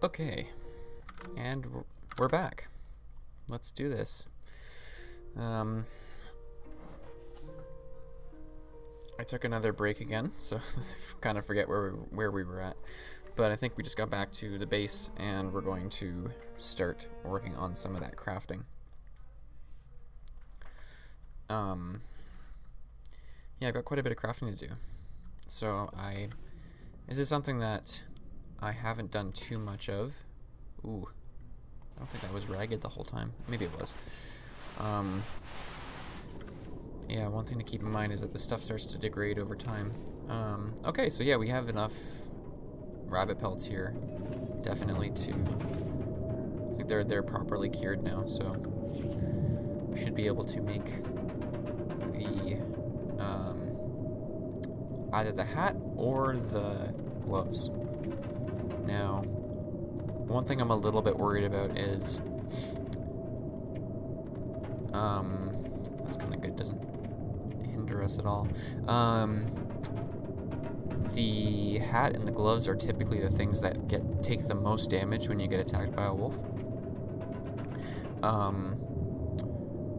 Okay, and we're back. Let's do this. I took another break again, so kind of forget where we were at. But I think we just got back to the base, and we're going to start working on some of that crafting. Yeah, I've got quite a bit of crafting to do. So this is something that I haven't done too much of. Ooh, I don't think I was ragged the whole time. Maybe it was. Yeah, one thing to keep in mind is that the stuff starts to degrade over time. Okay, so yeah, we have enough rabbit pelts here, definitely to, like, they're properly cured now, so we should be able to make the either the hat or the gloves. Now, one thing I'm a little bit worried about is that's kind of good, doesn't hinder us at all. The hat and the gloves are typically the things that take the most damage when you get attacked by a wolf.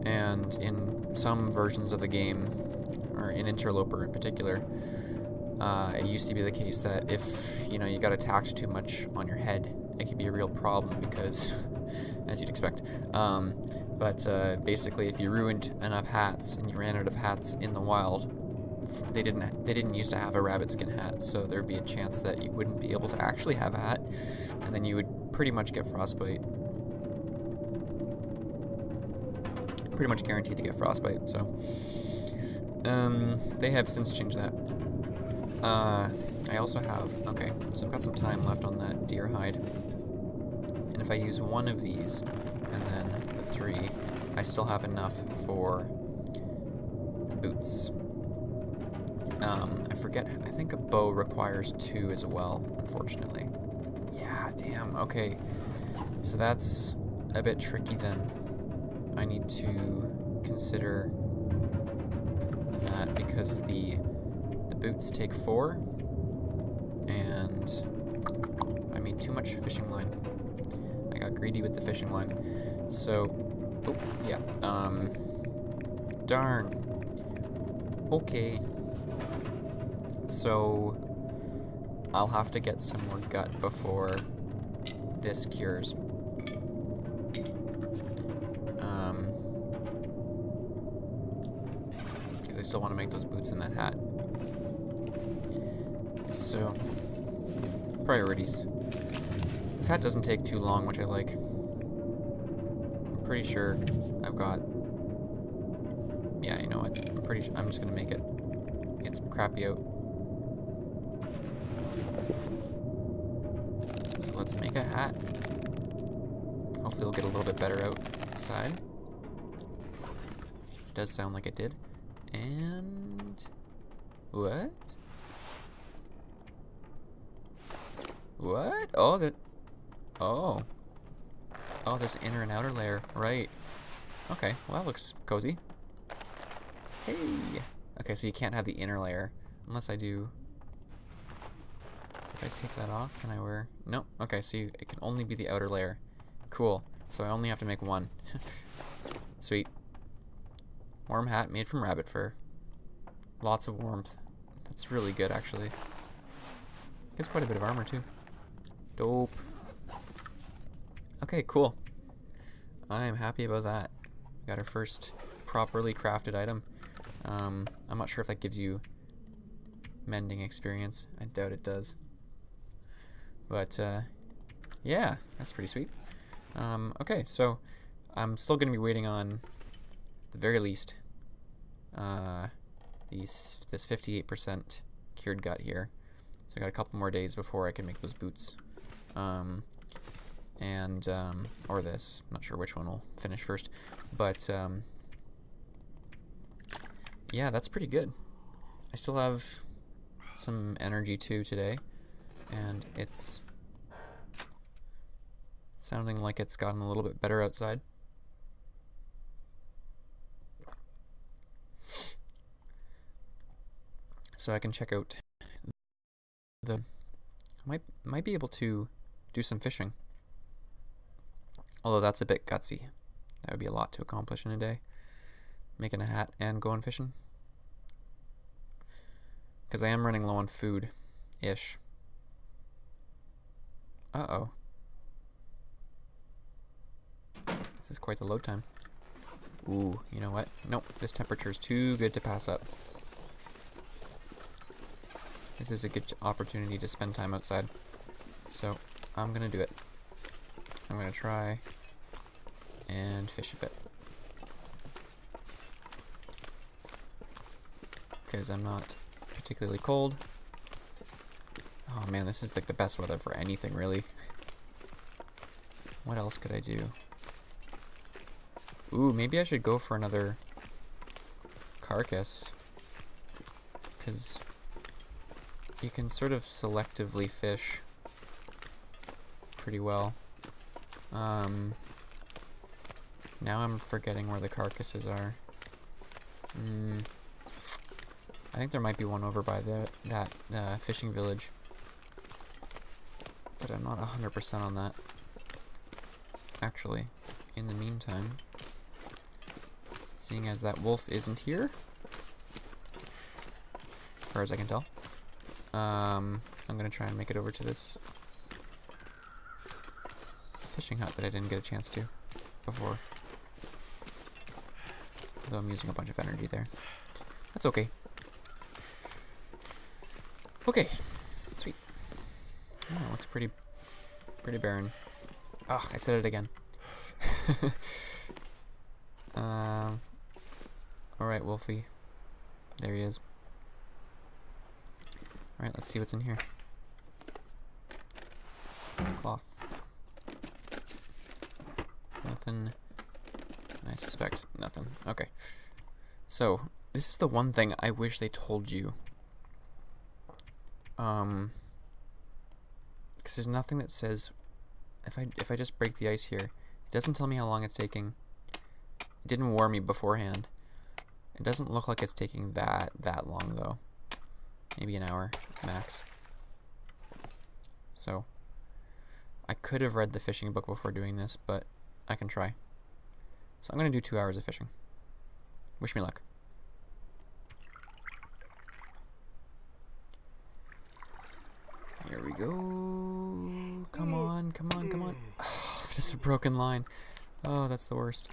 And in some versions of the game, or in Interloper in particular, it used to be the case that if you got attacked too much on your head, it could be a real problem because, as you'd expect. But basically, if you ruined enough hats and you ran out of hats in the wild, they didn't used to have a Rabbitskin Hat, so there'd be a chance that you wouldn't be able to actually have a hat, and then you would pretty much get frostbite. Pretty much guaranteed to get frostbite. So they have since changed that. I also have, okay, so I've got some time left on that deer hide, and if I use one of these and then the 3, I still have enough for boots. I forget, I think a bow requires 2 as well, unfortunately. Yeah, damn, okay. So that's a bit tricky then. I need to consider that because the boots take 4, and I made too much fishing line. I got greedy with the fishing line. So, oh, yeah, darn. Okay. So, I'll have to get some more gut before this cures. Because I still want to make those boots and that hat. So, priorities. This hat doesn't take too long, which I like. I'm pretty sure I've got... Yeah, you know what? I'm just gonna make it. Get some crappy out. So let's make a hat. Hopefully it'll get a little bit better outside. Does sound like it did. And... What? What? Oh, that... Oh. Oh, there's an inner and outer layer. Right. Okay, well that looks cozy. Hey! Okay, so you can't have the inner layer. Unless I do... If I take that off, can I wear... Nope. Okay, so it can only be the outer layer. Cool. So I only have to make 1. Sweet. Warm hat made from rabbit fur. Lots of warmth. That's really good, actually. Gets quite a bit of armor, too. Dope. Okay, cool. I am happy about that. Got our first properly crafted item. I'm not sure if that gives you mending experience. I doubt it does. But, yeah, that's pretty sweet. Okay, so I'm still going to be waiting on, at the very least, this 58% cured gut here. So I got a couple more days before I can make those boots. Or this. Not sure which one will finish first. But, yeah, that's pretty good. I still have some energy too today, and it's sounding like it's gotten a little bit better outside. So I can check out the... I might be able to do some fishing. Although that's a bit gutsy. That would be a lot to accomplish in a day. Making a hat and going fishing. Because I am running low on food-ish. Uh-oh. This is quite the load time. Ooh, you know what? Nope, this temperature is too good to pass up. This is a good opportunity to spend time outside. So, I'm gonna do it. I'm gonna try and fish a bit. Because I'm not particularly cold. Oh man, this is like the best weather for anything, really. What else could I do? Ooh, maybe I should go for another carcass. Because you can sort of selectively fish pretty well. Now I'm forgetting where the carcasses are. I think there might be one over by that fishing village. But I'm not 100% on that. Actually, in the meantime, seeing as that wolf isn't here, as far as I can tell, I'm gonna try and make it over to this fishing hut that I didn't get a chance to before. Although I'm using a bunch of energy there. That's okay. Okay, sweet. Oh, it looks pretty barren. Ugh, I said it again. Alright, Wolfie. There he is. Alright, let's see what's in here. Cloth. Nothing. And I suspect nothing. Okay. So, this is the one thing I wish they told you. Because there's nothing that says, if I just break the ice here, it doesn't tell me how long it's taking. It didn't warn me beforehand. It doesn't look like it's taking that long though. Maybe an hour max. So I could have read the fishing book before doing this, but I can try. So I'm gonna do 2 hours of fishing. Wish me luck. Here we go. Come on, come on, come on. Oh, just a broken line. Oh, that's the worst.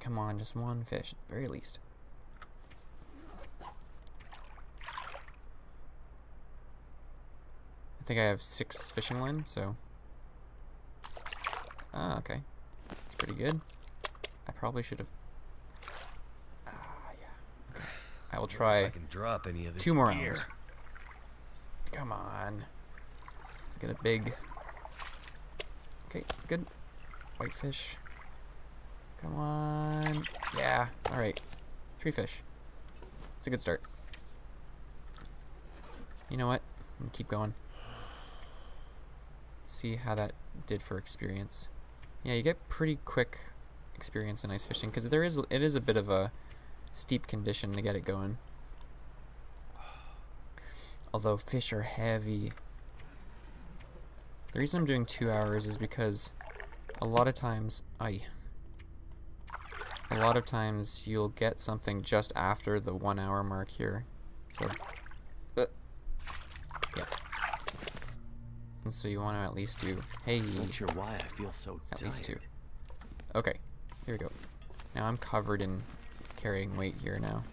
Come on, just one fish at the very least. I think I have 6 fishing line, so. Ah, okay. That's pretty good. I probably should have. Yeah. Okay. I will try I can drop any of this 2 more gear. hours. Come on. Let's get a big. Okay, good. Whitefish. Come on. Yeah, alright. 3 fish. It's a good start. You know what? I'm gonna keep going. See how that did for experience. Yeah, you get pretty quick experience in ice fishing because it is a bit of a steep condition to get it going. Although fish are heavy. The reason I'm doing 2 hours is because a lot of times you'll get something just after the 1 hour mark here. So yeah. And so you want to at least do, hey, Not sure why I feel so at tired. least 2. Okay, here we go. Now I'm covered in carrying weight here now.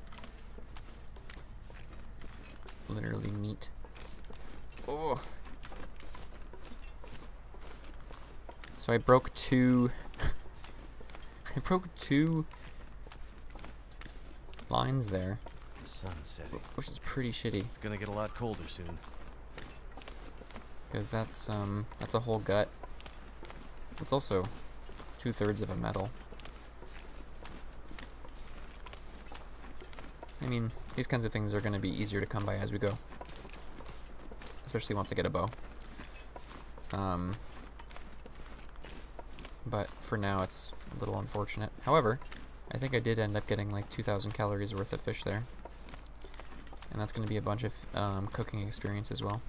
Literally meat. Oh. So I broke 2 I broke 2 lines there, The sun's setting. which is pretty shitty It's gonna get a lot colder soon. because that's a whole gut. It's also 2/3 of a metal. I mean, these kinds of things are going to be easier to come by as we go, especially once I get a bow. But for now, it's a little unfortunate. However, I think I did end up getting like 2,000 calories worth of fish there, and that's going to be a bunch of cooking experience as well.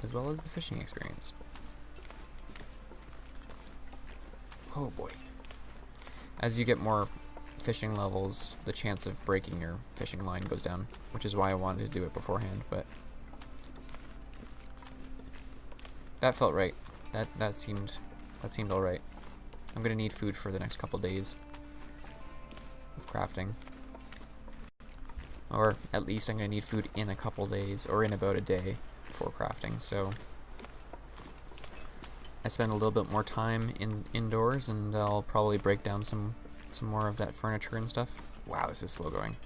as well as the fishing experience. Oh boy. As you get more fishing levels, the chance of breaking your fishing line goes down, which is why I wanted to do it beforehand, but that felt right. That seemed all right. I'm gonna need food for the next couple days of crafting, or at least I'm gonna need food in a couple days, or in about a day before crafting. So I spend a little bit more time indoors, and I'll probably break down some more of that furniture and stuff. Wow, this is slow going.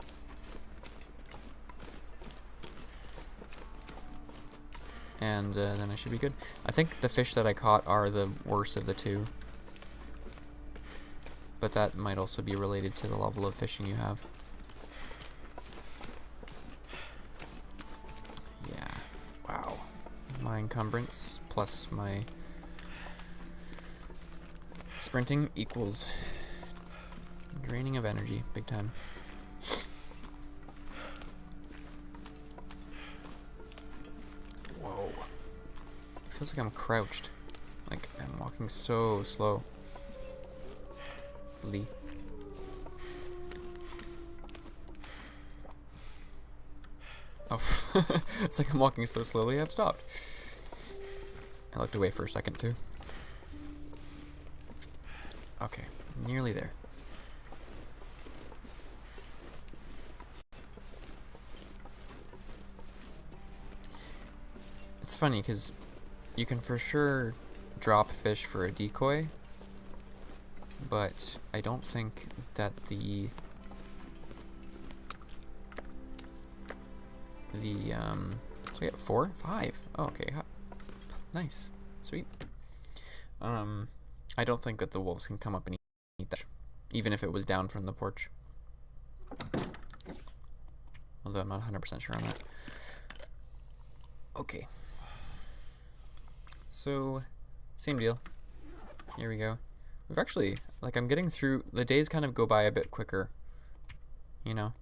And then I should be good. I think the fish that I caught are the worst of the two, but that might also be related to the level of fishing you have. Yeah, wow. My encumbrance plus my sprinting equals draining of energy, big time. Whoa. It feels like I'm crouched. Like I'm walking so slow. Lee. Oh, it's like I'm walking so slowly I've stopped. I looked away for a second too. Okay, nearly there. It's funny because you can for sure drop fish for a decoy, but I don't think that the so we got 4? 5. Oh, okay. Nice. Sweet. I don't think that the wolves can come up and eat that, even if it was down from the porch. Although I'm not 100% sure on that. Okay. So, same deal. Here we go. We've actually, like, I'm getting through, the days kind of go by a bit quicker. You know?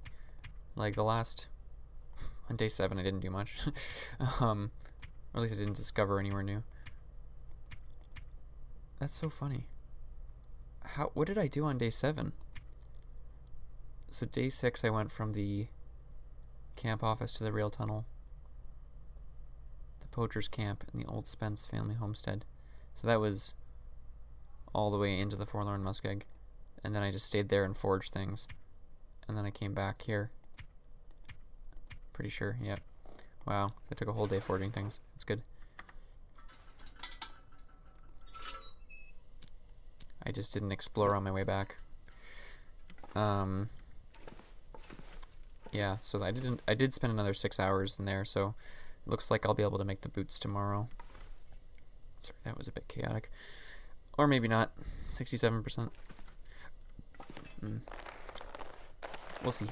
Like the last, on day 7 I didn't do much. Or at least I didn't discover anywhere new. That's so funny. What did I do on day 7? So day 6 I went from the camp office to the rail tunnel, the poacher's camp, and the old Spence family homestead. So that was all the way into the Forlorn Muskeg, and then I just stayed there and foraged things, and then I came back here. Pretty sure, yep. Wow, I took a whole day foraging things. That's good. I just didn't explore on my way back. Yeah, so I did spend another 6 hours in there, so it looks like I'll be able to make the boots tomorrow. Sorry, that was a bit chaotic. Or maybe not. 67%. We'll see.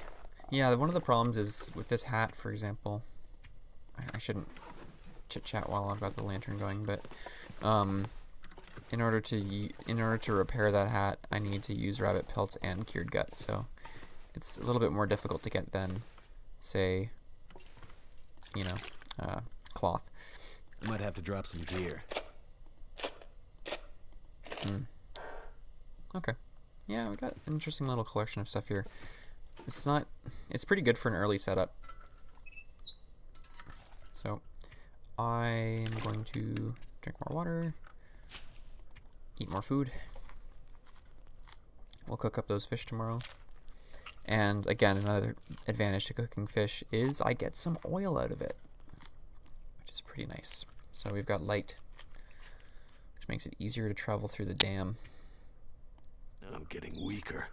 Yeah, one of the problems is with this hat, for example. I shouldn't chit-chat while I've got the lantern going, but in order to repair that hat, I need to use rabbit pelts and cured gut, so it's a little bit more difficult to get than, say, you know, cloth. I might have to drop some gear. Okay. Yeah, we got an interesting little collection of stuff here. It's pretty good for an early setup. So, I am going to drink more water, eat more food. We'll cook up those fish tomorrow. And again, another advantage to cooking fish is I get some oil out of it, which is pretty nice. So we've got light, which makes it easier to travel through the dam. I'm getting weaker.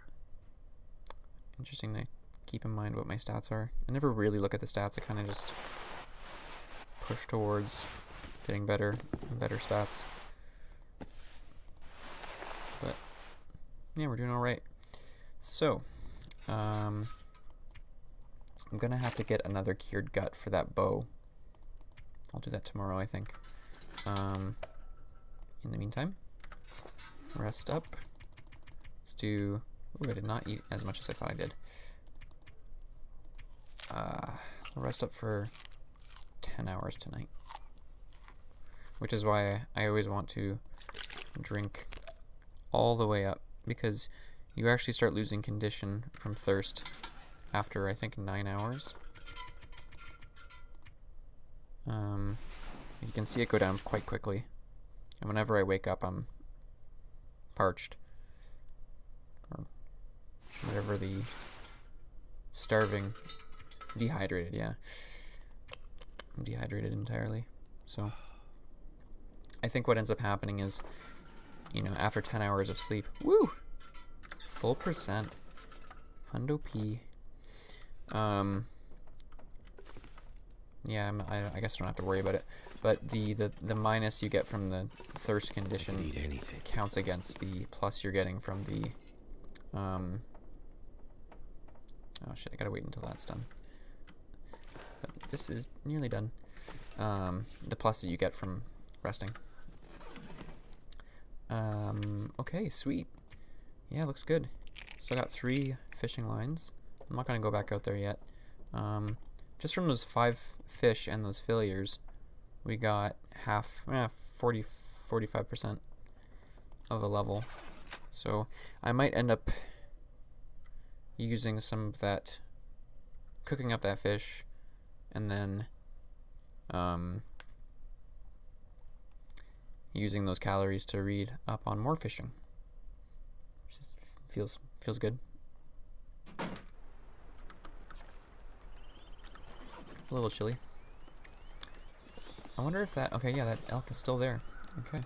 Interesting to keep in mind what my stats are. I never really look at the stats. I kind of just push towards getting better and better stats. But yeah, we're doing all right. So, I'm gonna have to get another cured gut for that bow. I'll do that tomorrow, I think. In the meantime, rest up. Let's do... Ooh, I did not eat as much as I thought I did. I'll rest up for 10 hours tonight. which is why I always want to drink all the way up, because you actually start losing condition from thirst after, I think, 9 hours. You can see it go down quite quickly, and whenever I wake up, I'm parched, or whatever the starving, dehydrated, yeah. I'm dehydrated entirely. So I think what ends up happening is, you know, after 10 hours of sleep, woo, full percent, hundo P. Yeah, I guess I don't have to worry about it. But the minus you get from the thirst condition counts against the plus you're getting from the oh shit, I gotta wait until that's done. But this is nearly done. The plus that you get from resting. Okay, sweet. Yeah, looks good. Still got 3 fishing lines. I'm not gonna go back out there yet. Just from those 5 fish and those failures, we got 45% of a level. So I might end up using some of that, cooking up that fish, and then using those calories to read up on more fishing. Just feels good. It's a little chilly. I wonder if that... Okay, yeah, that elk is still there. Okay.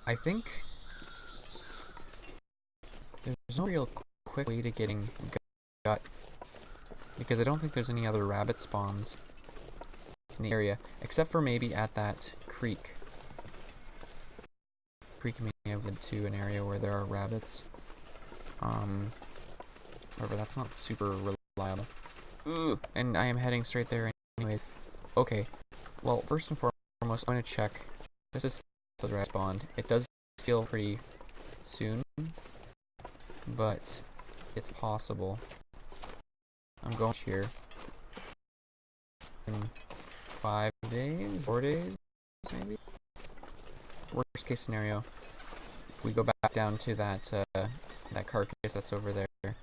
I think there's no real quick way to getting gut, because I don't think there's any other rabbit spawns in the area, except for maybe at that creek. Creek may have led to an area where there are rabbits. However, that's not super reliable. Ooh, and I am heading straight there anyway. Okay, well, first and foremost, I'm going to check just to see if the rabbit spawned. It does feel pretty soon, but it's possible. I'm going here in 5 days, 4 days, maybe. Worst case scenario, we go back down to that that carcass that's over there. Let's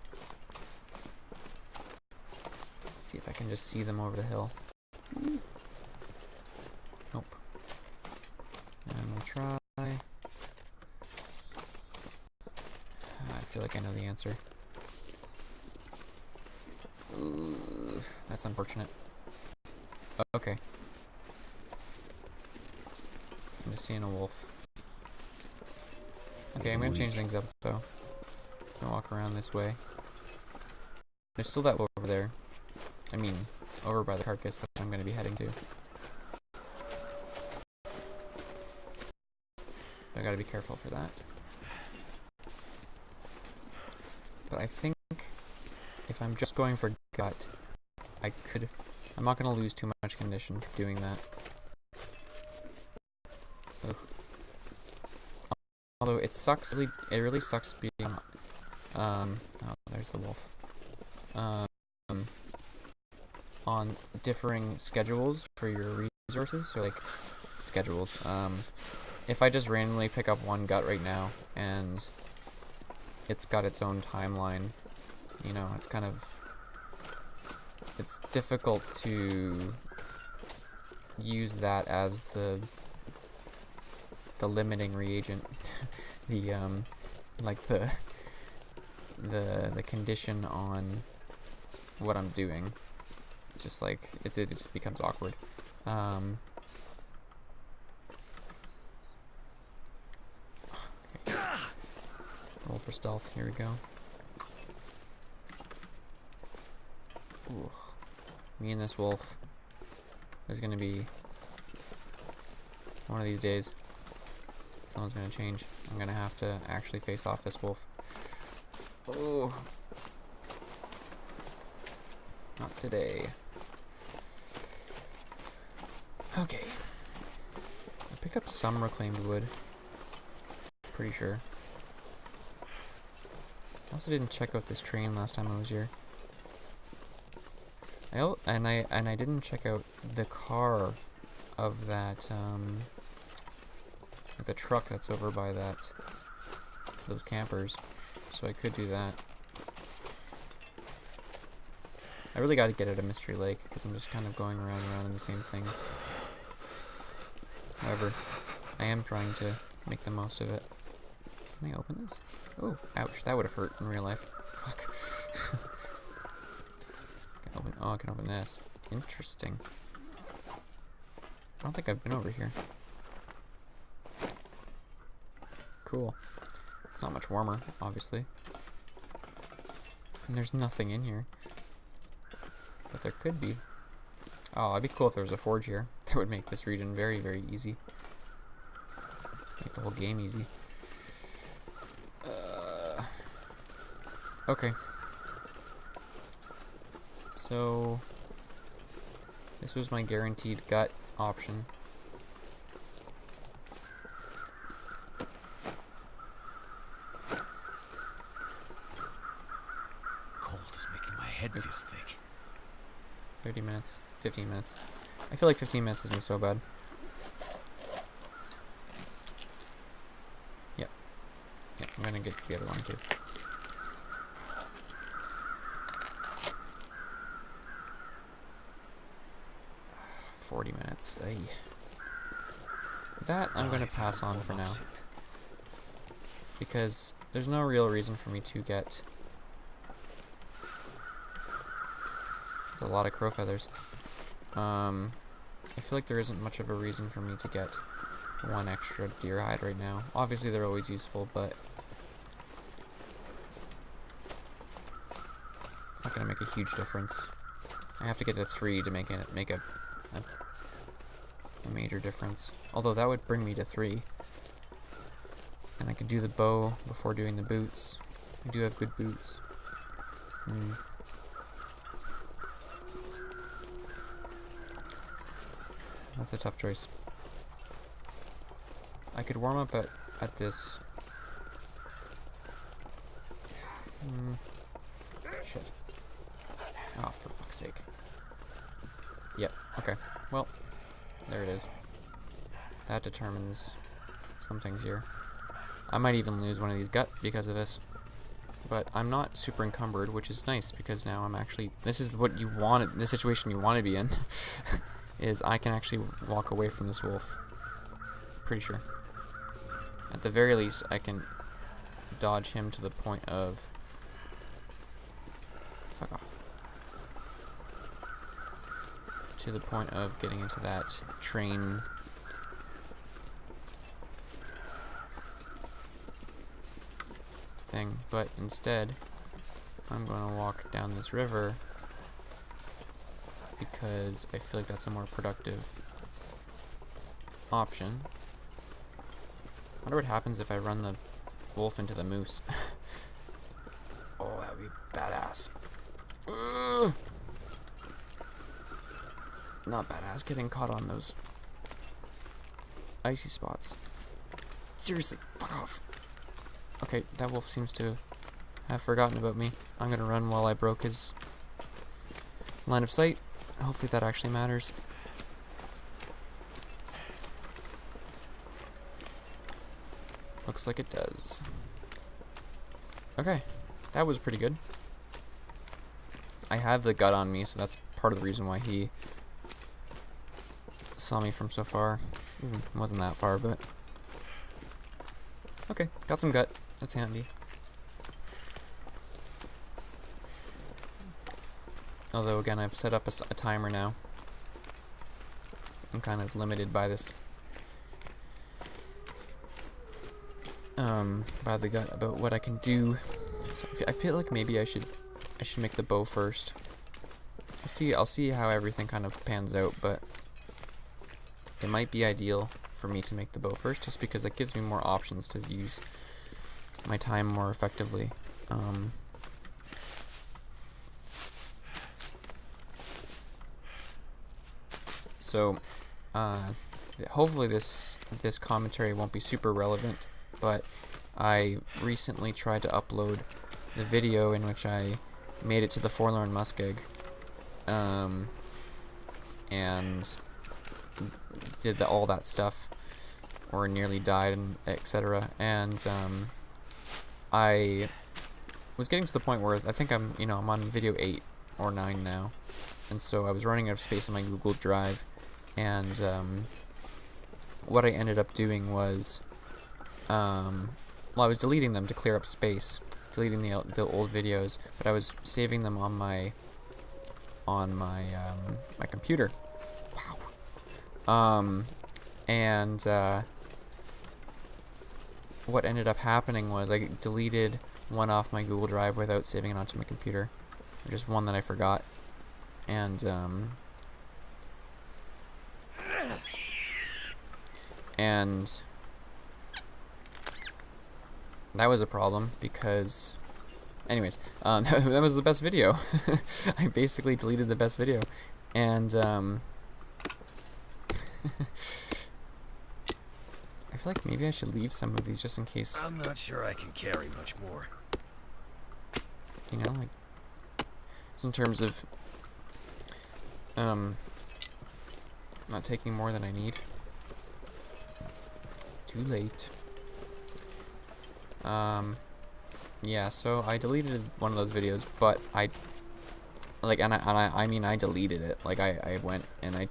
see if I can just see them over the hill. Nope. And we'll try. I feel like I know the answer. Ooh, that's unfortunate. Okay. I'm just seeing a wolf. Okay, I'm gonna change things up though. I'm gonna walk around this way. There's still that wolf over there. I mean, over by the carcass that I'm gonna be heading to. I gotta be careful for that. But I think if I'm just going for gut, I'm not gonna lose too much condition for doing that. Ugh. Although it sucks, it really sucks being, oh, there's the wolf. On differing schedules for your resources, so like, schedules. If I just randomly pick up one gut right now, and it's got its own timeline, you know, it's kind of, it's difficult to use that as the limiting reagent, the like the condition on what I'm doing. Just like it just becomes awkward. Okay. Roll for stealth. Here we go. Ooh. Me and this wolf. There's gonna be one of these days. Someone's gonna change. I'm gonna have to actually face off this wolf. Oh. Not today. Okay. I picked up some reclaimed wood. Pretty sure. I also didn't check out this train last time I was here. I didn't check out the car of that, the truck that's over by those campers. So I could do that. I really got to get at a mystery lake because I'm just kind of going around and around in the same things. However, I am trying to make the most of it. Can I open this? Oh, ouch! That would have hurt in real life. Fuck. I can open this. Interesting. I don't think I've been over here. Cool. It's not much warmer, obviously. And there's nothing in here. But there could be. Oh, it'd be cool if there was a forge here. That would make this region very, very easy. Make the whole game easy. Okay. So, this was my guaranteed gut option. Cold is making my head feel thick. 30 minutes, 15 minutes. I feel like 15 minutes isn't so bad. Yep. Yep, I'm gonna get the other one too. 40 minutes. Ay. That I'm gonna pass on for now. Because there's no real reason for me to get... There's a lot of crow feathers. I feel like there isn't much of a reason for me to get one extra deer hide right now. Obviously they're always useful, but it's not gonna make a huge difference. I have to get to 3 to make a major difference. Although that would bring me to 3. And I could do the bow before doing the boots. I do have good boots. That's a tough choice. I could warm up at this. Shit. Oh, for fuck's sake. Yep, okay. Well, there it is. That determines some things here. I might even lose one of these gut because of this. But I'm not super encumbered, which is nice because now I'm actually... This is what you want, the situation you want to be in. Is I can actually walk away from this wolf. Pretty sure. At the very least, I can dodge him to the point of... Fuck off. To the point of getting into that train... thing. But instead, I'm going to walk down this river because I feel like that's a more productive option. I wonder what happens if I run the wolf into the moose. Oh, that would be badass. Ugh. Not badass, getting caught on those icy spots. Seriously, fuck off. Okay, that wolf seems to have forgotten about me. I'm gonna run while I broke his line of sight. Hopefully that actually matters. Looks like it does. Okay, that was pretty good. I have the gut on me, so that's part of the reason why he saw me from so far. It wasn't that far, but... Okay, got some gut. That's handy. Although, again, I've set up a timer now. I'm kind of limited by this... by the gut about what I can do. So I feel like maybe I should make the bow first. I'll see how everything kind of pans out, but it might be ideal for me to make the bow first, just because that gives me more options to use my time more effectively. So, hopefully this commentary won't be super relevant, but I recently tried to upload the video in which I made it to the Forlorn Muskeg, and did all that stuff, or nearly died, and etc. And I was getting to the point where I think I'm on video 8 or 9 now, and so I was running out of space on my Google Drive, and what I ended up doing was, well, I was deleting them to clear up space, deleting the old videos, but I was saving them on my my computer. Wow. And what ended up happening was I deleted one off my Google Drive without saving it onto my computer, just one that I forgot, and that was a problem because, anyways, that was the best video. I basically deleted the best video, and I feel like maybe I should leave some of these just in case. I'm not sure I can carry much more. You know, like, in terms of not taking more than I need. Too late. Yeah, so I deleted one of those videos, but I mean I deleted it. Like I went and I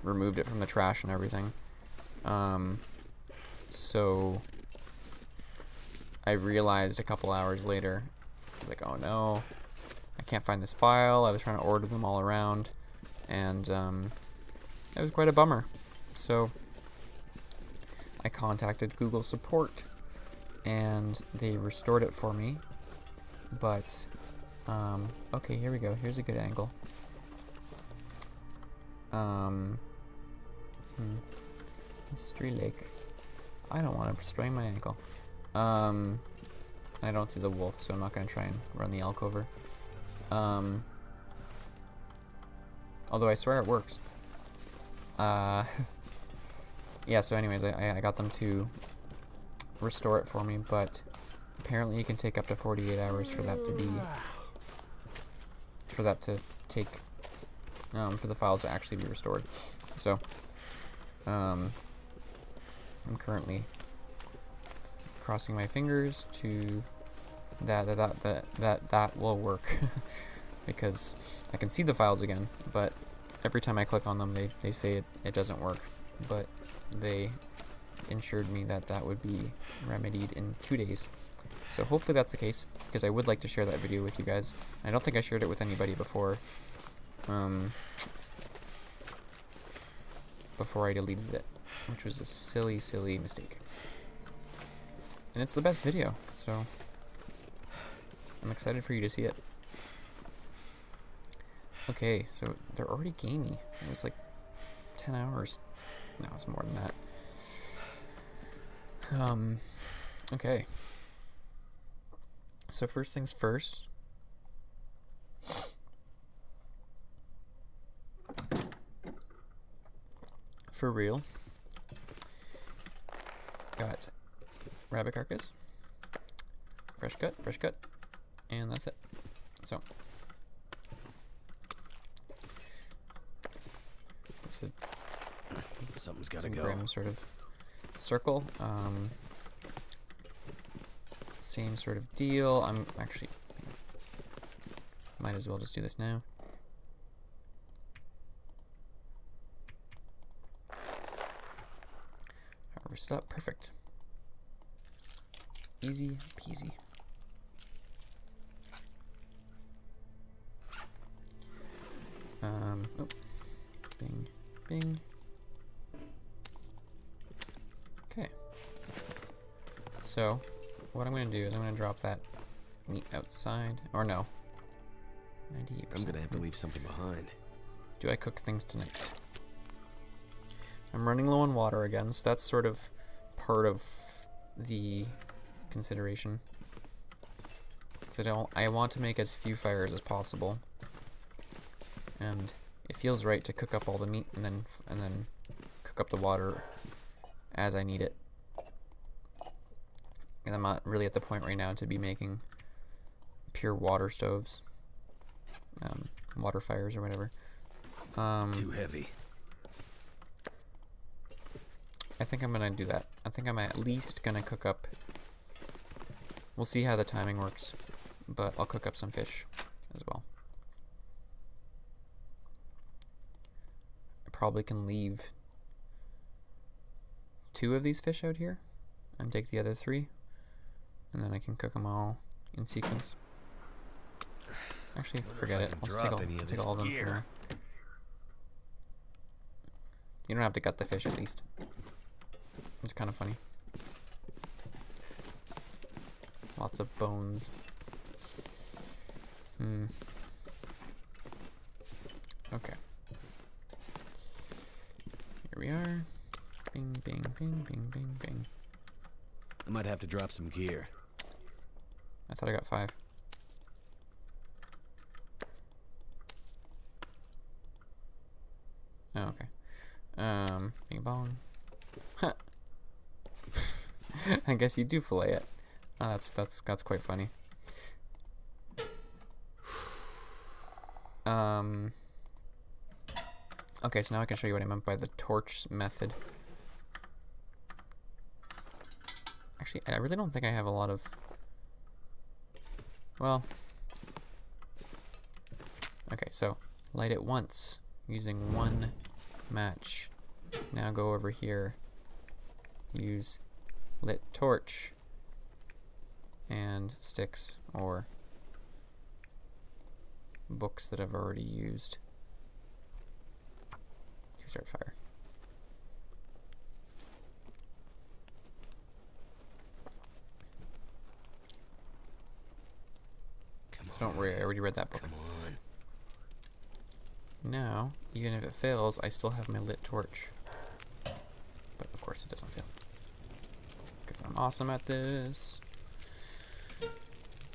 removed it from the trash and everything. So I realized a couple hours later, I was like, oh no, I can't find this file. I was trying to order them all around, and it was quite a bummer. So I contacted Google support, and they restored it for me. But okay, here we go. Here's a good angle. Mystery Lake. I don't want to sprain my ankle. I don't see the wolf, so I'm not going to try and run the elk over. Although I swear it works. Yeah, so anyways, I got them to restore it for me, but apparently it can take up to 48 hours for that to be... for that to take... for the files to actually be restored. So, I'm currently crossing my fingers to that will work. Because I can see the files again, but every time I click on them, they say it doesn't work. But they assured me that that would be remedied in 2 days. So hopefully that's the case, because I would like to share that video with you guys. I don't think I shared it with anybody before. Before I deleted it, which was a silly, silly mistake. And it's the best video, so I'm excited for you to see it. Okay, so they're already gamey. It was like 10 hours. No, it's more than that. Okay. So first things first. For real. Got rabbit carcass. Fresh cut. And that's it. So. Something's gotta go. Grim sort of circle. Same sort of deal. I'm actually might as well just do this now. Harvest it up. Perfect. Easy peasy. Oh. Bing. Bing. Okay. So, what I'm going to do is I'm going to drop that meat outside. Or no. 98%. I'm going to have to leave something behind. Do I cook things tonight? I'm running low on water again, so that's sort of part of the consideration. So I want to make as few fires as possible. And it feels right to cook up all the meat and then cook up the water as I need it. And I'm not really at the point right now to be making pure water stoves, water fires or whatever. Too heavy. I think I'm gonna do that. I think I'm at least gonna cook up. We'll see how the timing works, but I'll cook up some fish as well. I probably can leave 2 of these fish out here and take the other 3, and then I can cook them all in sequence. Actually, forget it. I'll just take all of them for now. You don't have to gut the fish, at least. It's kind of funny. Lots of bones. Okay. Here we are. Bing, bing, bing, bing, bing, bing. I might have to drop some gear. I thought I got 5. Oh, okay. Bing bong. Huh. I guess you do fillet it. Oh, that's quite funny. Okay, so now I can show you what I meant by the torch method. Actually, I really don't think I have a lot of... Well... Okay, so light it once using 1 match. Now go over here. Use lit torch and sticks or books that I've already used to start fire. So don't worry, I already read that book. Come on. Now, even if it fails, I still have my lit torch. But of course it doesn't fail. Because I'm awesome at this.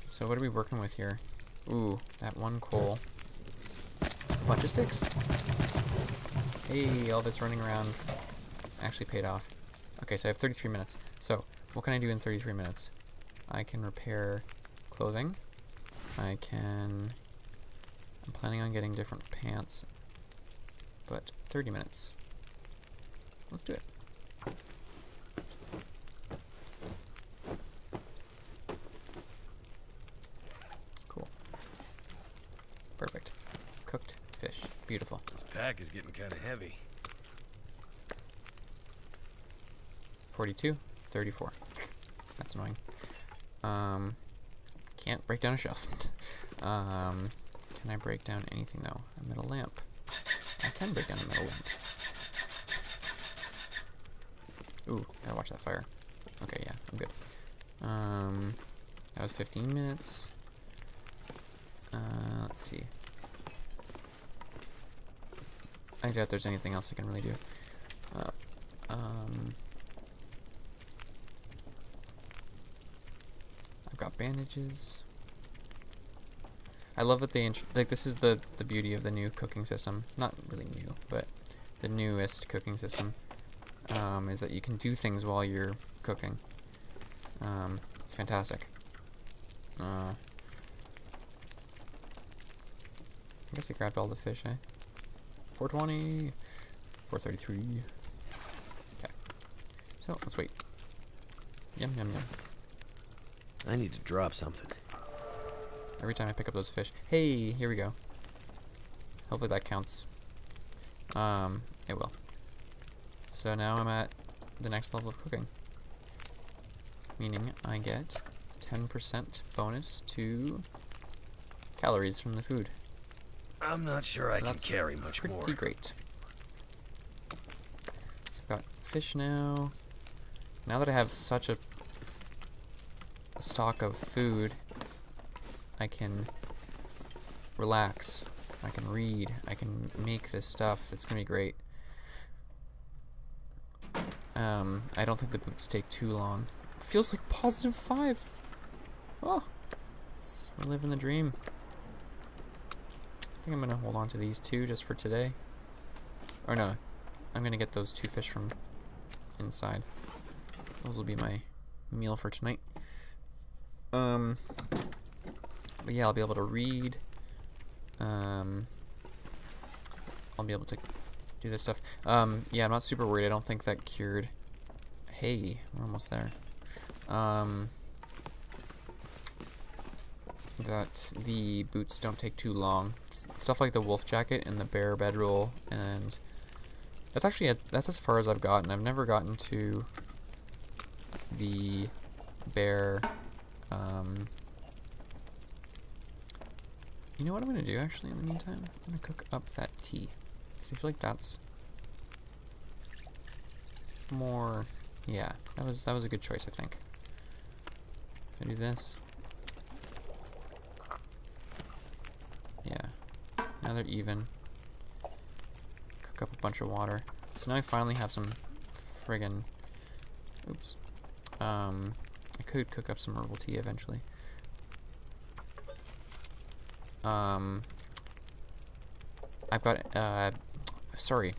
So what are we working with here? Ooh, that 1 coal. A bunch of sticks. Hey, all this running around actually paid off. Okay, so I have 33 minutes. So, what can I do in 33 minutes? I can repair clothing. I'm planning on getting different pants. But 30 minutes. Let's do it. Cool. Perfect. Cooked fish. Beautiful. This pack is getting kind of heavy. 42, 34. That's annoying. Can't break down a shelf. Can I break down anything though? A metal lamp. I can break down a metal lamp. Ooh, gotta watch that fire. Okay, yeah, I'm good. That was 15 minutes. Let's see. I doubt there's anything else I can really do. I've got bandages. I love that they like this is the beauty of the new cooking system. Not really new, but the newest cooking system is that you can do things while you're cooking. It's fantastic. I guess I grabbed all the fish, eh? 420, 433. Okay. So let's wait. Yum yum yum. I need to drop something. Every time I pick up those fish. Hey, here we go. Hopefully that counts. It will. So now I'm at the next level of cooking. Meaning I get 10% bonus to calories from the food. I'm not sure I can carry much more. Pretty great. So I've got fish now. Now that I have such a stock of food, I can relax, I can read, I can make this stuff. It's gonna be great. I don't think the boots take too long. It feels like +5. Oh, we're living the dream. I think I'm gonna hold on to these 2 just for today. Or no, I'm gonna get those 2 fish from inside. Those will be my meal for tonight. But yeah, I'll be able to read. I'll be able to do this stuff. Yeah, I'm not super worried. I don't think that cured Hey, we're almost there. That the boots don't take too long. Stuff like the wolf jacket and the bear bedroll, and that's actually that's as far as I've gotten. I've never gotten to the bear. You know what I'm gonna do actually in the meantime? I'm gonna cook up that tea. So I feel like that's more. Yeah, that was a good choice, I think. If I do this. Yeah. Now they're even. Cook up a bunch of water. So now I finally have some friggin'. Oops. I could cook up some herbal tea eventually. I've got, sorry.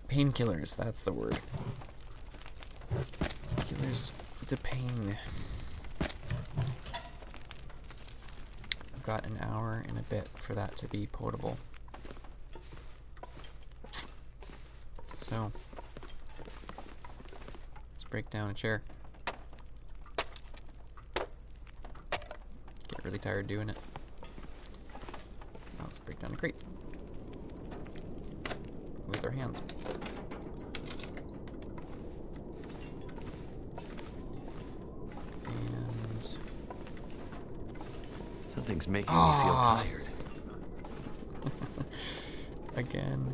Painkillers, that's the word. Killers to pain. I've got an hour and a bit for that to be potable. So, let's break down a chair. Get really tired doing it. Now let's break down a crate. With our hands. And something's making me feel tired. Again.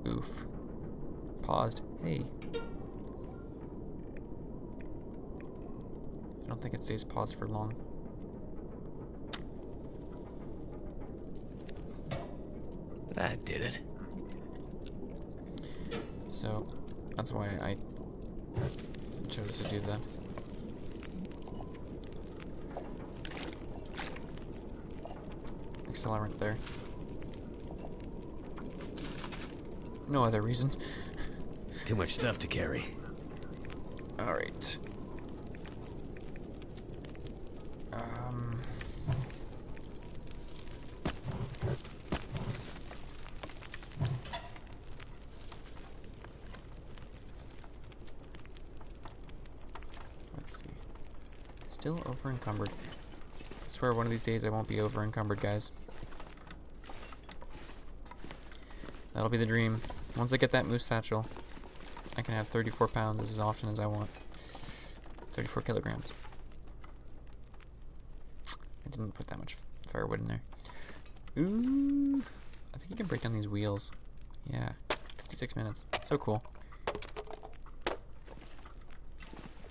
Oof. Paused. Hey. I don't think it stays paused for long. That did it. So, that's why I chose to do the accelerant there. No other reason. Too much stuff to carry. Alright. Let's see. Still over encumbered. I swear one of these days I won't be over encumbered, guys. That'll be the dream. Once I get that moose satchel, I can have 34 pounds as often as I want. 34 kilograms. I didn't put that much firewood in there. Ooh. I think you can break down these wheels. Yeah. 56 minutes. So cool.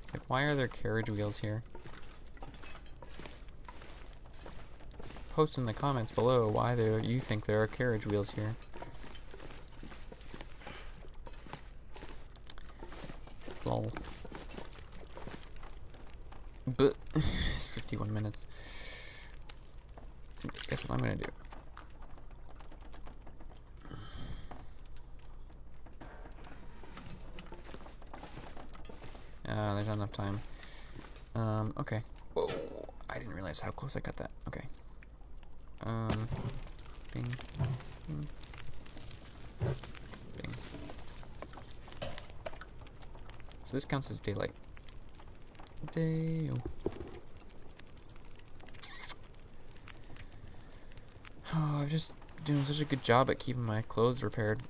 It's like, why are there carriage wheels here? Post in the comments below why you think there are carriage wheels here. Lol. But 51 minutes. Guess what I'm gonna do? There's not enough time. Okay. Whoa, I didn't realize how close I got that. Okay. Bing. Bing. Bing. So this counts as daylight. Day. Oh, I'm just doing such a good job at keeping my clothes repaired.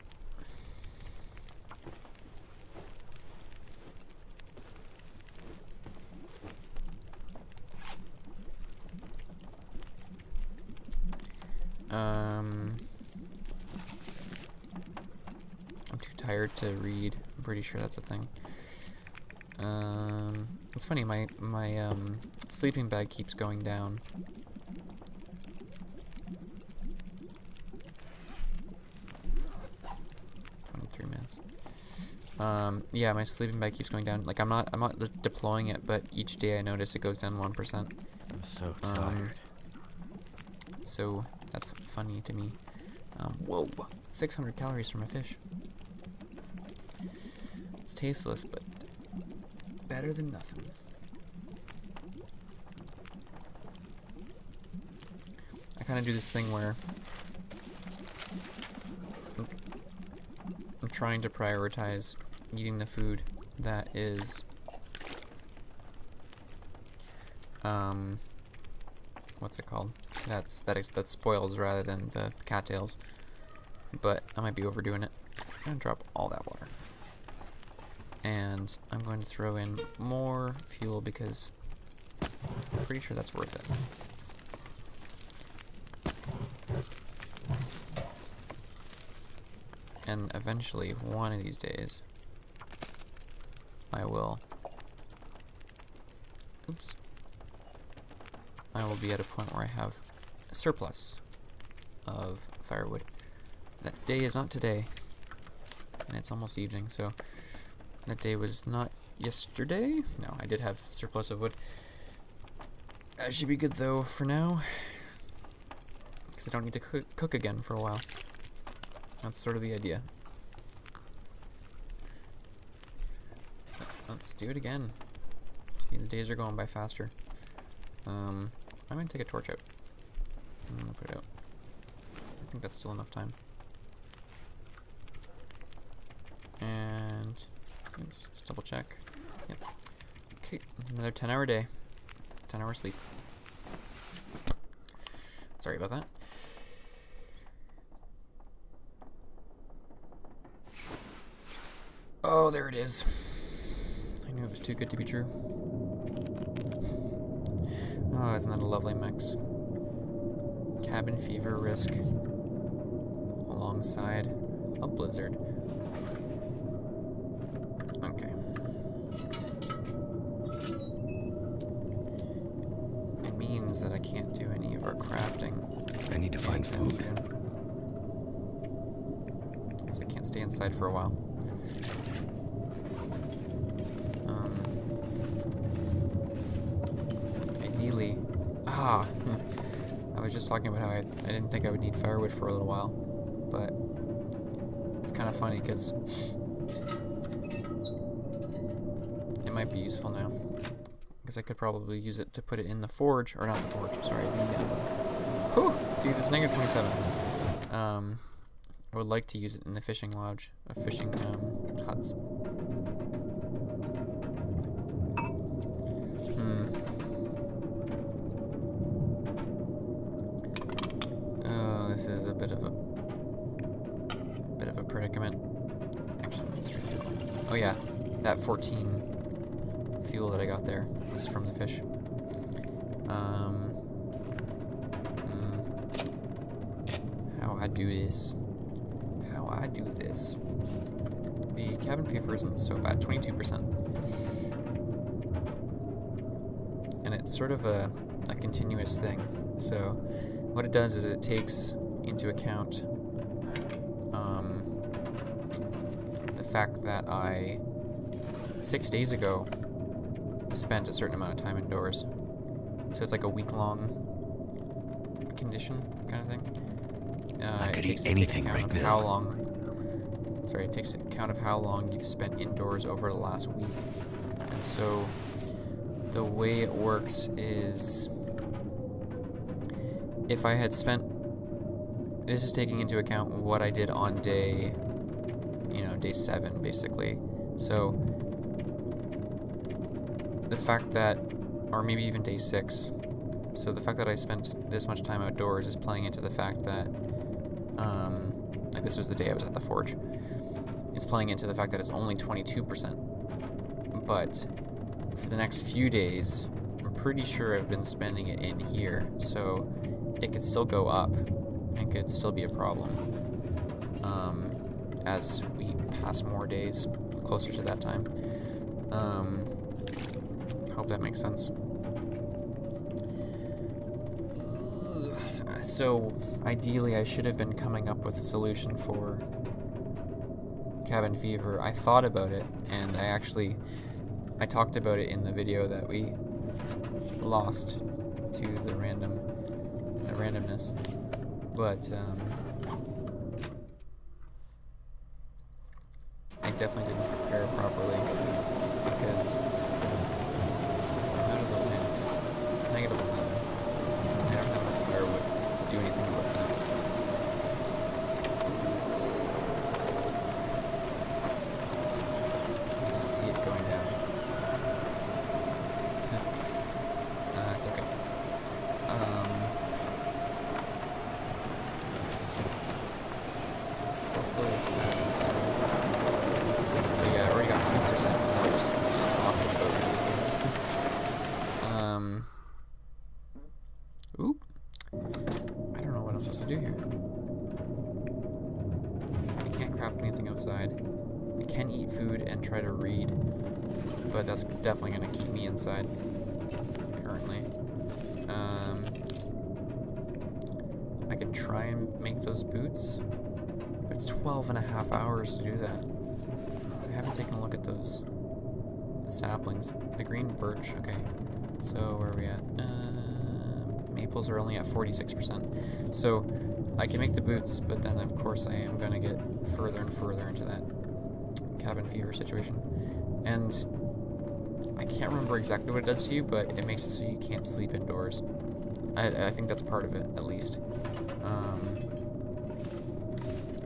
I'm too tired to read. I'm pretty sure that's a thing. It's funny, my sleeping bag keeps going down. Yeah, my sleeping bag keeps going down. Like I'm not deploying it, but each day I notice it goes down 1%. I'm so tired. So that's funny to me. Whoa, 600 calories from a fish. It's tasteless, but better than nothing. I kind of do this thing where trying to prioritize eating the food that is what's it called? That spoils rather than the cattails. But I might be overdoing it. I'm gonna drop all that water. And I'm going to throw in more fuel because I'm pretty sure that's worth it. And eventually, one of these days, I will be at a point where I have a surplus of firewood. That day is not today, and it's almost evening, so that day was not yesterday. No, I did have surplus of wood. That should be good though for now, because I don't need to cook again for a while. That's sort of the idea. So, let's do it again. See, the days are going by faster. I'm going to take a torch out. I'm going to put it out. I think that's still enough time. And, oops, just double check. Yep. Okay, another 10-hour day. 10-hour sleep. Sorry about that. Oh, there it is. I knew it was too good to be true. Oh, isn't that a lovely mix? Cabin fever risk alongside a blizzard. Okay. It means that I can't do any of our crafting. I need to find food. Because I can't stay inside for a while. Ideally, I was just talking about how I didn't think I would need firewood for a little while, but it's kind of funny because it might be useful now, because I could probably use it to put it in the forge, or not the forge, sorry, see, this is negative 27. I would like to use it in the fishing lodge, fishing huts. This is a bit of a predicament. Actually, let's refuel. Oh yeah, that 14 fuel that I got there was from the fish. How I do this? How I do this? The cabin fever isn't so bad, 22%, and it's sort of a continuous thing. So what it does is it takes into account the fact that I 6 days ago spent a certain amount of time indoors. So it's like a week-long condition kind of thing. I could eat It anything takes right account of now. how long. Sorry, it takes account of how long you've spent indoors over the last week, and so the way it works is, if I had spent, this is taking into account what I did on day 7, basically. So the fact that, or maybe even day 6, so the fact that I spent this much time outdoors is playing into the fact that, like this was the day I was at the forge, it's playing into the fact that it's only 22%, but for the next few days, I'm pretty sure I've been spending it in here, so it could still go up, and could still be a problem, as we pass more days closer to that time. Hope that makes sense. So, ideally, I should have been coming up with a solution for cabin fever. I thought about it, and I talked about it in the video that we lost to the randomness. But, I definitely didn't prepare properly, because if I'm out of the wind, it's negative 11. I don't have enough firewood to do anything about that. this passes. But yeah, I already got 2% more just talking about it. Oop. I don't know what I'm supposed to do here. I can't craft anything outside. I can eat food and try to read, but that's definitely going to keep me inside currently. I could try and make those boots, but it's 12.5 hours to do that. I haven't taken a look at those. The saplings. The green birch, okay. So where are we at? Maples are only at 46%. So I can make the boots, but then of course I am going to get further and further into that cabin fever situation. And I can't remember exactly what it does to you, but it makes it so you can't sleep indoors. I think that's part of it, at least.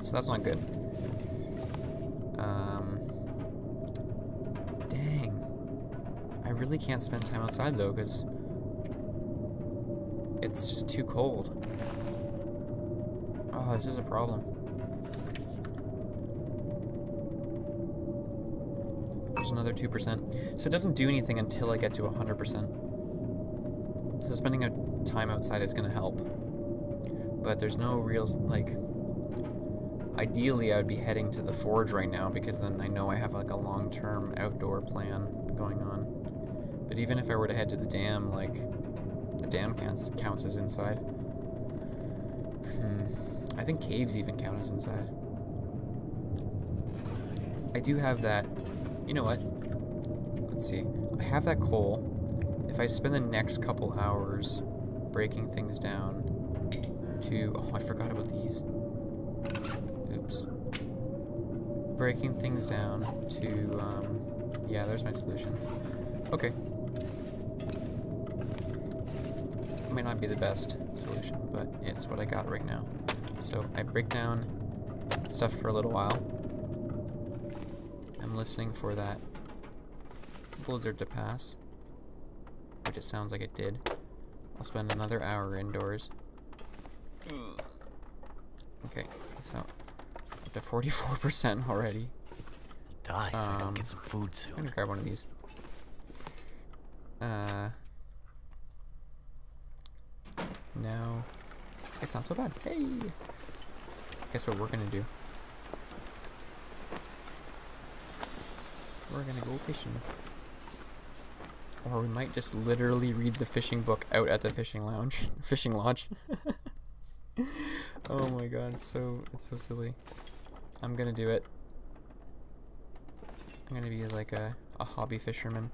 So that's not good. Dang. I really can't spend time outside, though, because it's just too cold. Oh, this is a problem. There's another 2%. So it doesn't do anything until I get to 100%. So spending time outside is going to help. But there's no real, like... Ideally, I would be heading to the forge right now, because then I know I have, like, a long-term outdoor plan going on. But even if I were to head to the dam, like... The dam counts as inside. I think caves even count as inside. I do have that... You know what? Let's see. I have that coal. If I spend the next couple hours breaking things down to... Oh, I forgot about these. Oops. Breaking things down to... yeah, there's my solution. Okay. It might not be the best solution, but it's what I got right now. So I break down stuff for a little while. I'm listening for that blizzard to pass, which it sounds like it did. I'll spend another hour indoors. Okay, so up to 44% already. Die if I don't get some food I'm soon. gonna grab one of these. Now it's not so bad. Hey! Guess what we're gonna do? We're gonna go fishing. Or we might just literally read the fishing book out at the fishing lounge. Fishing lodge. Oh my god, it's so silly. I'm gonna do it. I'm gonna be like a hobby fisherman.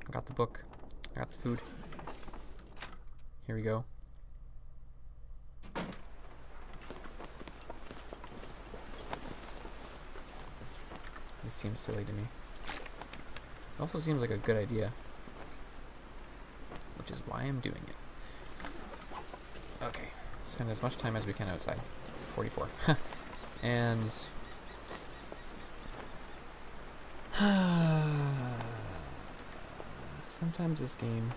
I got the book. I got the food. Here we go. This seems silly to me. It also seems like a good idea, which is why I'm doing it. Okay, spend as much time as we can outside. 44. And... sometimes this game...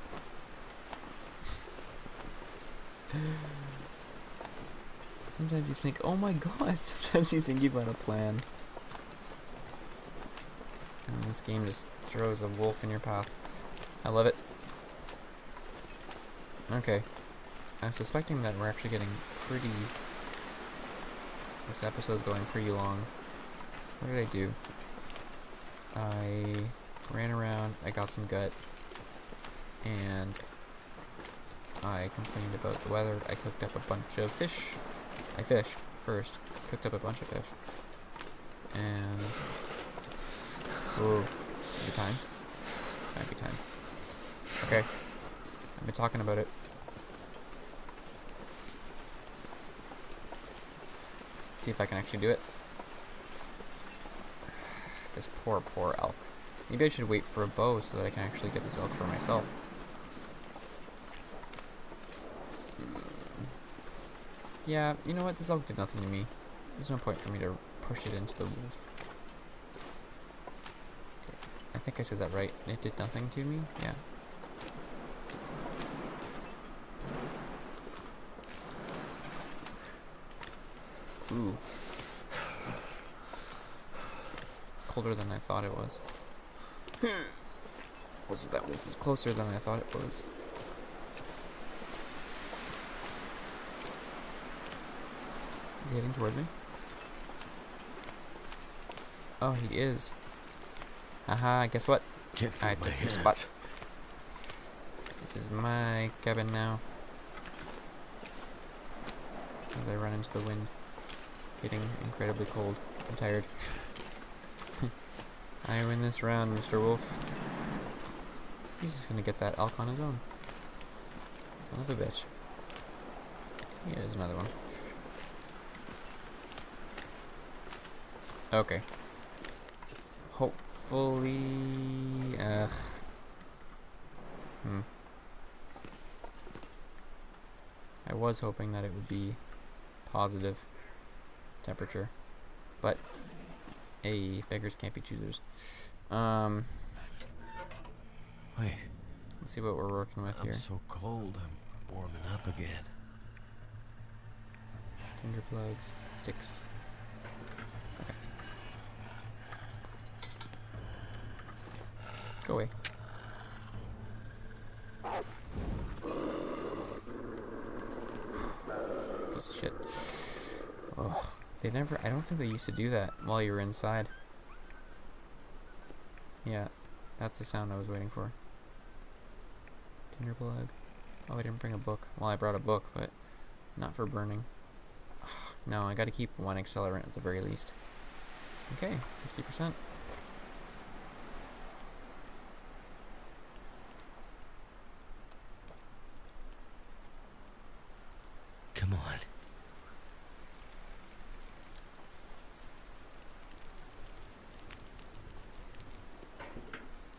Sometimes you think, oh my god, sometimes you think you've got a plan. And this game just throws a wolf in your path. I love it. Okay. I'm suspecting that we're actually getting pretty... This episode's going pretty long. What did I do? I ran around, I got some gut, and I complained about the weather. I cooked up a bunch of fish. I fished first, cooked up a bunch of fish. And... Whoa. Is it time? Might be time. Okay. I've been talking about it. Let's see if I can actually do it. This poor elk. Maybe I should wait for a bow so that I can actually get this elk for myself. Yeah, you know what? This elk did nothing to me. There's no point for me to push it into the wolf. I think I said that right. It did nothing to me? Yeah. Ooh. colder than I thought it was. Also, that wolf is closer than I thought it was. Is he heading towards me? Oh, he is. Haha, guess what? I took your spot. This is my cabin now. As I run into the wind. Getting incredibly cold. I'm tired. I win this round, Mr. Wolf. He's just gonna get that elk on his own. Son of a bitch. Here's another one. Okay. Hopefully... I was hoping that it would be positive temperature. But, hey, beggars can't be choosers. Wait. Let's see what we're working with here. I'm so cold, I'm warming up again. Tinder plugs, sticks. Okay. Go away. Piece of shit. Oh, they never. I don't think they used to do that while you were inside. Yeah, that's the sound I was waiting for. Tinder plug. Oh, I didn't bring a book. Well, I brought a book, but not for burning. No, I gotta keep one accelerant at the very least. Okay, 60%. Come on.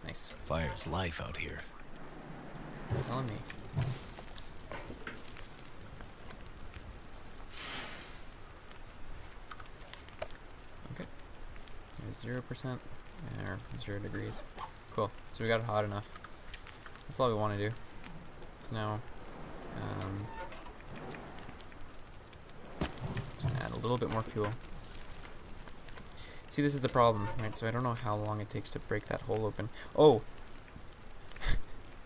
Nice. Fire's life out here. Telling me. Okay. There's 0%. Or 0 degrees. Cool. So we got it hot enough. That's all we want to do. So now, just add a little bit more fuel. See, this is the problem, right? So I don't know how long it takes to break that hole open. Oh!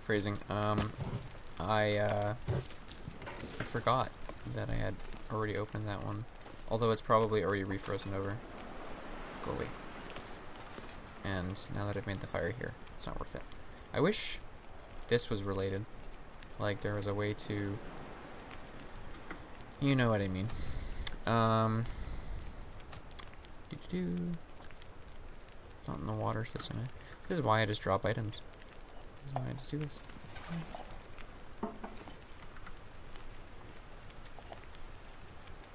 Phrasing. I forgot that I had already opened that one. Although it's probably already refrozen over. Go away. And now that I've made the fire here, it's not worth it. I wish this was related. Like there was a way to... You know what I mean. It's not in the water system. This is why I just drop items. This is why I just do this.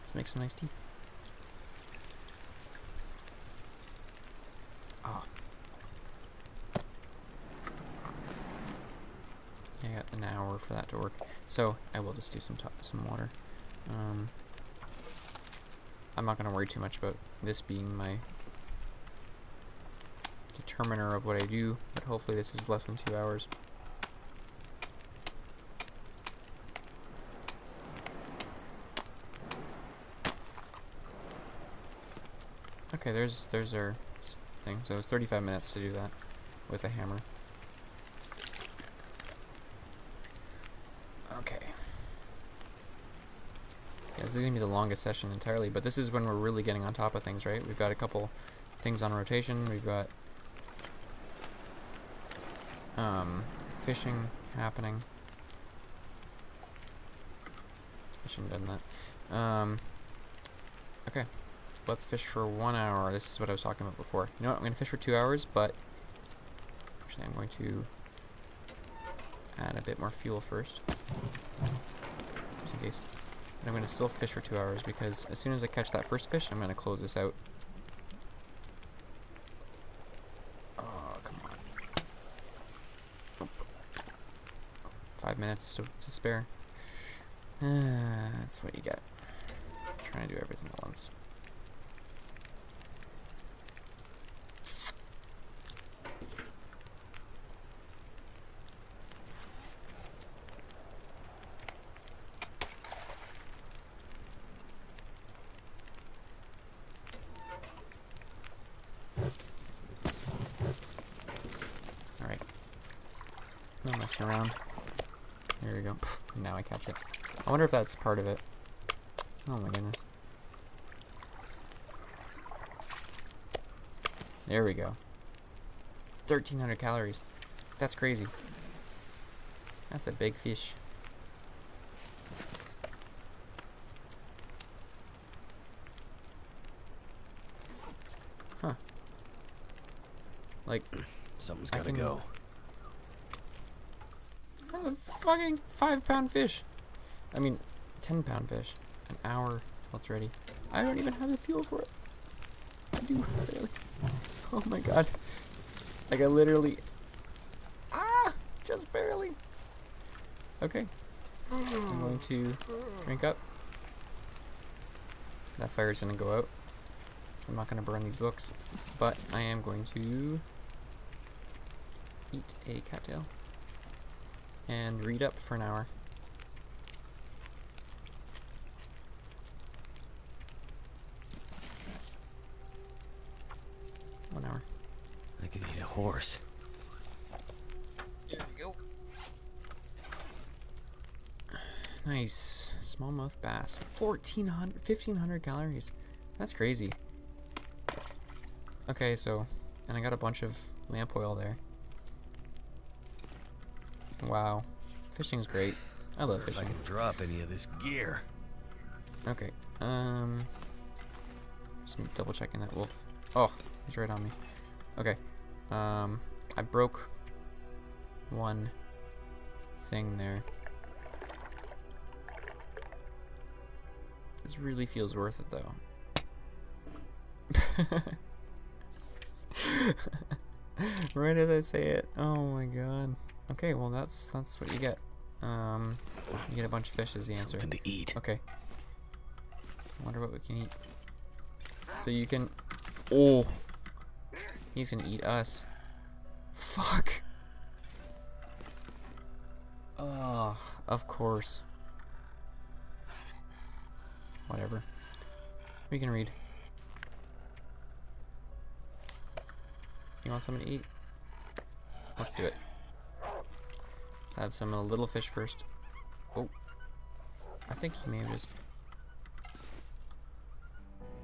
Let's make some nice tea. Ah. I got an hour for that to work. So I will just do some water. I'm not going to worry too much about this being my determiner of what I do, but hopefully this is less than 2 hours. Okay, there's our thing. So it's 35 minutes to do that with a hammer. Okay. Yeah, this is going to be the longest session entirely, but this is when we're really getting on top of things, right? We've got a couple things on rotation. We've got fishing happening. I shouldn't have done that. Okay. Let's fish for 1 hour. This is what I was talking about before. You know what? I'm going to fish for 2 hours, but actually I'm going to add a bit more fuel first. Just in case. And I'm going to still fish for 2 hours because as soon as I catch that first fish, I'm going to close this out. Oh, come on. Oh. 5 minutes to spare. That's what you get. Trying to do everything at once. messing around. There we go. Pfft, now I catch it. I wonder if that's part of it. Oh my goodness. There we go. 1,300 calories. That's crazy. That's a big fish. Huh. Like, Something's gotta go. That's a fucking 5-pound fish. I mean, 10-pound fish. An hour till it's ready. I don't even have the fuel for it. I do, barely. Oh my god. Like, I literally... just barely. Okay. I'm going to drink up. That fire's gonna go out. So I'm not gonna burn these books. But I am going to eat a cattail and read up for an hour. One hour. I could eat a horse. There we go. Nice. Smallmouth bass. 1,500 calories. That's crazy. Okay, so, and I got a bunch of lamp oil there. Wow. Fishing's great. I love If I fishing. can drop any of this gear. Okay. Just double checking that wolf. Oh, he's right on me. Okay. I broke one thing there. This really feels worth it though. Right as I say it. Oh my god. Okay, well that's what you get. You get a bunch of fish is the answer. Something to eat. Okay. Wonder what we can eat. So you can... Oh! He's gonna eat us. Fuck! Oh, of course. Whatever. We can read. You want something to eat? Let's do it. Let's have some little fish first. Oh. I think he may have just...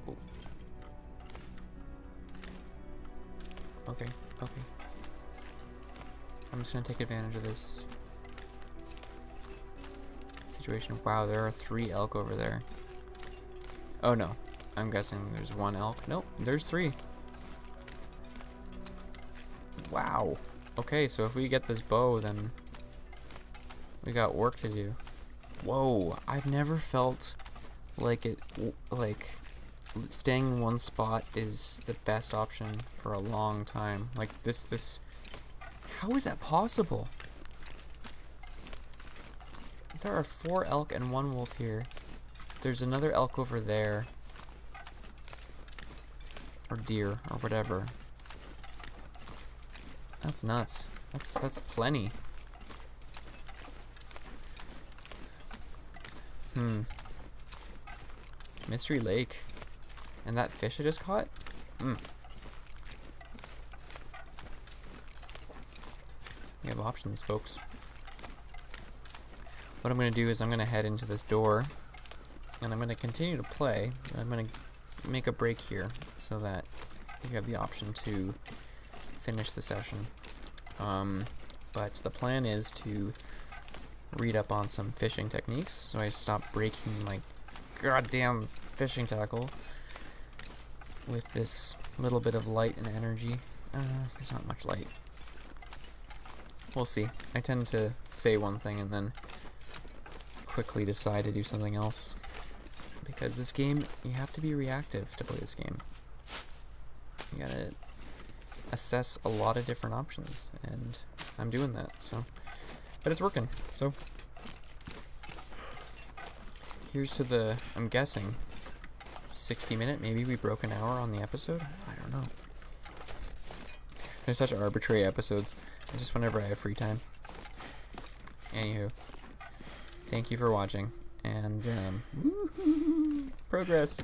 Oh. Okay, okay. I'm just gonna take advantage of this situation. Wow, there are 3 elk over there. Oh no. I'm guessing there's 1 elk. Nope, there's 3. Wow. Okay, so if we get this bow, then we got work to do. Whoa, I've never felt like staying in one spot is the best option for a long time. Like this, how is that possible? There are 4 elk and 1 wolf here. There's another elk over there. Or deer, or whatever. That's nuts. That's plenty. Mystery Lake. And that fish I just caught? We have options, folks. What I'm going to do is I'm going to head into this door. And I'm going to continue to play. I'm going to make a break here so that you have the option to finish the session. But the plan is to read up on some fishing techniques, so I stop breaking my goddamn fishing tackle with this little bit of light and energy. There's not much light. We'll see. I tend to say one thing and then quickly decide to do something else. Because this game, you have to be reactive to play this game. You gotta assess a lot of different options, and I'm doing that, so. But it's working, so. Here's to the, I'm guessing, 60-minute, maybe we broke an hour on the episode? I don't know. They're such arbitrary episodes, just whenever I have free time. Anywho, thank you for watching, and, woohoo, progress.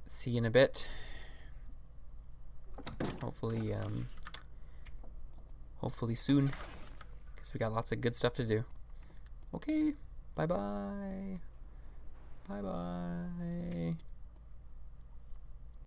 See you in a bit. Hopefully, hopefully soon, because we got lots of good stuff to do. Okay, bye-bye. Bye-bye.